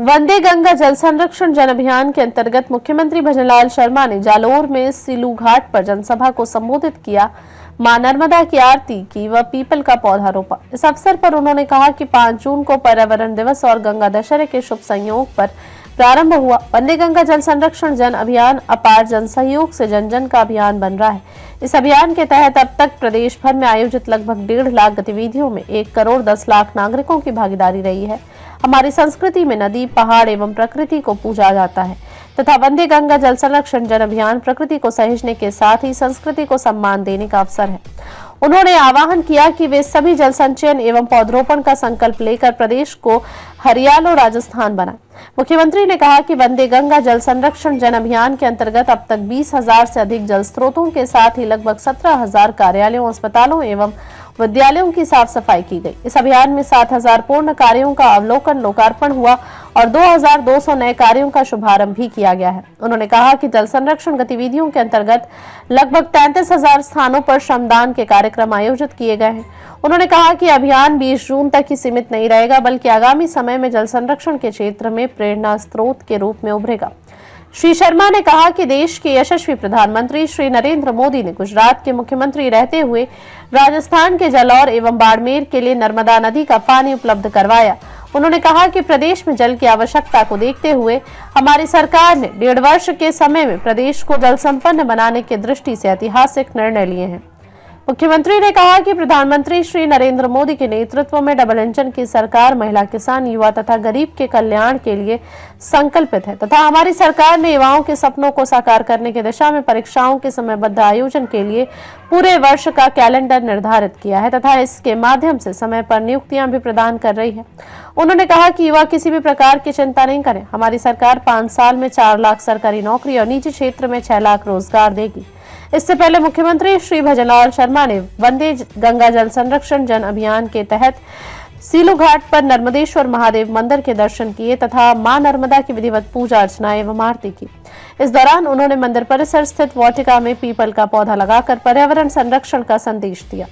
वंदे गंगा जल संरक्षण जन अभियान के अंतर्गत मुख्यमंत्री भजनलाल शर्मा ने जालोर में सिलू घाट पर जनसभा को संबोधित किया। मां नर्मदा की आरती की व पीपल का पौधा रोपा। इस अवसर पर उन्होंने कहा कि 5 जून को पर्यावरण दिवस और गंगा दशहरे के शुभ संयोग पर प्रारंभ हुआ वंदे गंगा जल संरक्षण जन अभियान अपार जन सहयोग से जन जन का अभियान बन रहा है। इस अभियान के तहत अब तक प्रदेश भर में आयोजित लगभग 1.5 लाख गतिविधियों में 1 करोड़ 10 लाख नागरिकों की भागीदारी रही है। हमारी संस्कृति में नदी, पहाड़ एवं प्रकृति को पूजा जाता है तथा वंदे गंगा जल संरक्षण जन अभियान प्रकृति को सहेजने के साथ ही संस्कृति को सम्मान देने का अवसर है। उन्होंने आह्वान किया कि वे सभी जल संचयन एवं पौधरोपण का संकल्प लेकर प्रदेश को हरियालो राजस्थान बनाएं। मुख्यमंत्री ने कहा कि वंदे गंगा जल संरक्षण जन अभियान के अंतर्गत अब तक 20,000 से अधिक जल स्रोतों के साथ ही लगभग 17,000 कार्यालयों, अस्पतालों एवं विद्यालयों की साफ सफाई की गई। इस अभियान में 7,000 पूर्ण कार्यों का अवलोकन लोकार्पण हुआ और 2,200 नए कार्यों का शुभारंभ भी किया गया है। उन्होंने कहा कि जल संरक्षण गतिविधियों के अंतर्गत लगभग 33,000 स्थानों पर श्रमदान के कार्यक्रम आयोजित किए गए हैं। उन्होंने कहा कि अभियान 20 जून तक ही सीमित नहीं रहेगा, बल्कि आगामी समय में जल संरक्षण के क्षेत्र में प्रेरणा स्रोत के रूप में उभरेगा। श्री शर्मा ने कहा कि देश के यशस्वी प्रधानमंत्री श्री नरेंद्र मोदी ने गुजरात के मुख्यमंत्री रहते हुए राजस्थान के जालौर एवं बाड़मेर के लिए नर्मदा नदी का पानी उपलब्ध करवाया। उन्होंने कहा कि प्रदेश में जल की आवश्यकता को देखते हुए हमारी सरकार ने 1.5 वर्ष के समय में प्रदेश को जल संपन्न बनाने की दृष्टि से ऐतिहासिक निर्णय लिए हैं। मुख्यमंत्री ने कहा कि प्रधानमंत्री श्री नरेंद्र मोदी के नेतृत्व में डबल इंजन की सरकार महिला, किसान, युवा तथा गरीब के कल्याण के लिए संकल्पित है तथा हमारी सरकार ने युवाओं के सपनों को साकार करने की दिशा में परीक्षाओं के समयबद्ध आयोजन के लिए पूरे वर्ष का कैलेंडर निर्धारित किया है तथा इसके माध्यम से समय पर नियुक्तियां भी प्रदान कर रही है। उन्होंने कहा कि युवा किसी भी प्रकार की चिंता नहीं करें। हमारी सरकार 5 साल में 4 लाख सरकारी नौकरी और निजी क्षेत्र में 6 लाख रोजगार देगी। इससे पहले मुख्यमंत्री श्री भजनलाल शर्मा ने वंदे गंगा जल संरक्षण जन अभियान के तहत सिलू घाट पर नर्मदेश्वर महादेव मंदिर के दर्शन किए तथा मां नर्मदा की विधिवत पूजा अर्चना एवं आरती की। इस दौरान उन्होंने मंदिर परिसर स्थित वाटिका में पीपल का पौधा लगाकर पर्यावरण संरक्षण का संदेश दिया।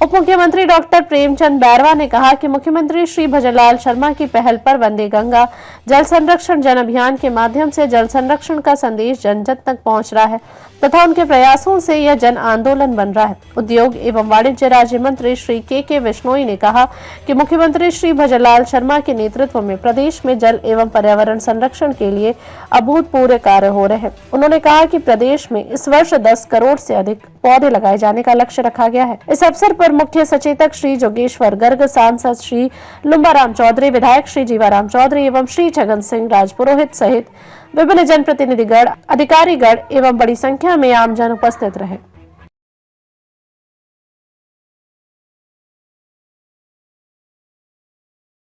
उप मुख्यमंत्री डॉक्टर प्रेमचंद बैरवा ने कहा कि मुख्यमंत्री श्री भजनलाल शर्मा की पहल पर वंदे गंगा जल संरक्षण जन अभियान के माध्यम से जल संरक्षण का संदेश जन जन तक पहुंच रहा है तथा उनके प्रयासों से यह जन आंदोलन बन रहा है। उद्योग एवं वाणिज्य राज्य मंत्री श्री के बिश्नोई ने कहा कि मुख्यमंत्री श्री भजनलाल शर्मा के नेतृत्व में प्रदेश में जल एवं पर्यावरण संरक्षण के लिए अभूतपूर्व कार्य हो रहे हैं। उन्होंने कहा कि प्रदेश में इस वर्ष 10 करोड़ से अधिक पौधे लगाए जाने का लक्ष्य रखा गया है। इस अवसर पर मुख्य सचेतक श्री जोगेश्वर गर्ग, सांसद श्री लुम्बाराम चौधरी, विधायक श्री जीवाराम चौधरी एवं श्री छगन सिंह राजपुरोहित सहित विभिन्न जनप्रतिनिधिगण, अधिकारीगण एवं बड़ी संख्या में आमजन उपस्थित रहे।